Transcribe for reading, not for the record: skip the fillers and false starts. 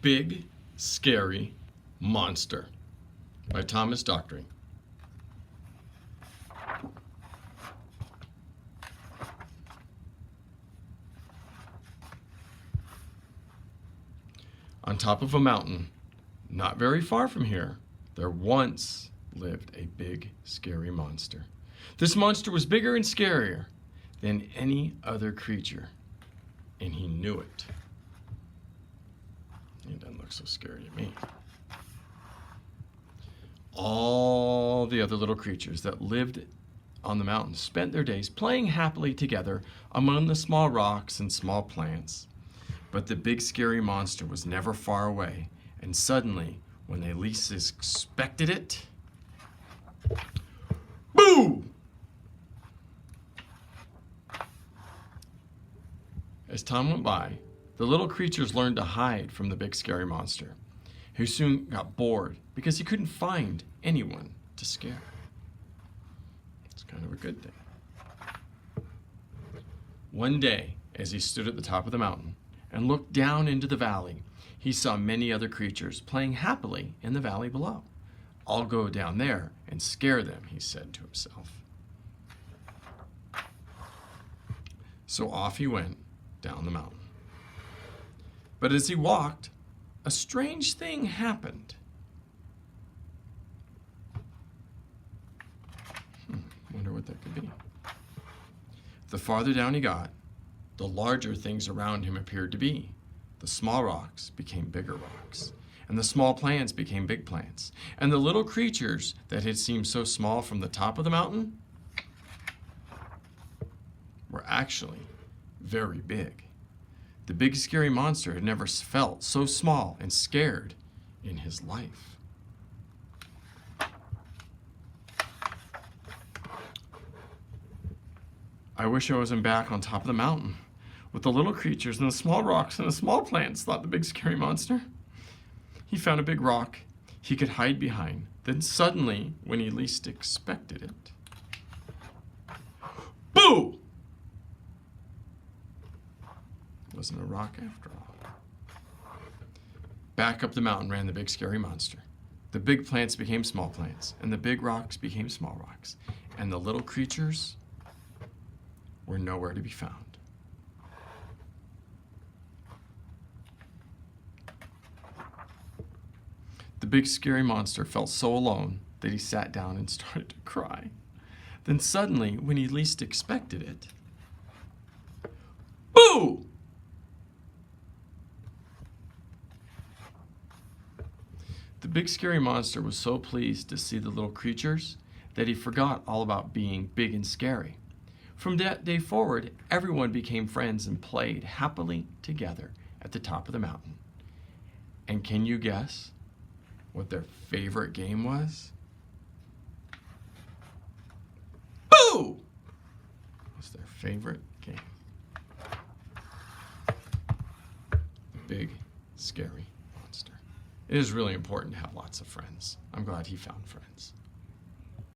Big, Scary Monster by Thomas Dockery. On top of a mountain, not very far from here, there once lived a big, scary monster. This monster was bigger and scarier than any other creature, and he knew it. He doesn't look so scary to me. All the other little creatures that lived on the mountain spent their days playing happily together among the small rocks and small plants. But the big scary monster was never far away, and suddenly, when they least expected it, boo! As time went by, the little creatures learned to hide from the big scary monster, who soon got bored because he couldn't find anyone to scare. It's kind of a good thing. One day, as he stood at the top of the mountain and looked down into the valley, he saw many other creatures playing happily in the valley below. "I'll go down there and scare them," he said to himself. So off he went down the mountain. But as he walked, a strange thing happened. Wonder what that could be. The farther down he got, the larger things around him appeared to be. The small rocks became bigger rocks, and the small plants became big plants, and the little creatures that had seemed so small from the top of the mountain were actually very big. The big scary monster had never felt so small and scared in his life. "I wish I wasn't back on top of the mountain with the little creatures and the small rocks and the small plants," thought the big scary monster. He found a big rock he could hide behind. Then suddenly, when he least expected it, boo! It wasn't a rock after all. Back up the mountain ran the big scary monster. The big plants became small plants, and the big rocks became small rocks, and the little creatures were nowhere to be found. The big scary monster felt so alone that he sat down and started to cry. Then suddenly, when he least expected it, boo! The big scary monster was so pleased to see the little creatures that he forgot all about being big and scary. From that day forward, everyone became friends and played happily together at the top of the mountain. And can you guess what their favorite game was? Boo! Was their favorite game. The big scary monster. It is really important to have lots of friends. I'm glad he found friends.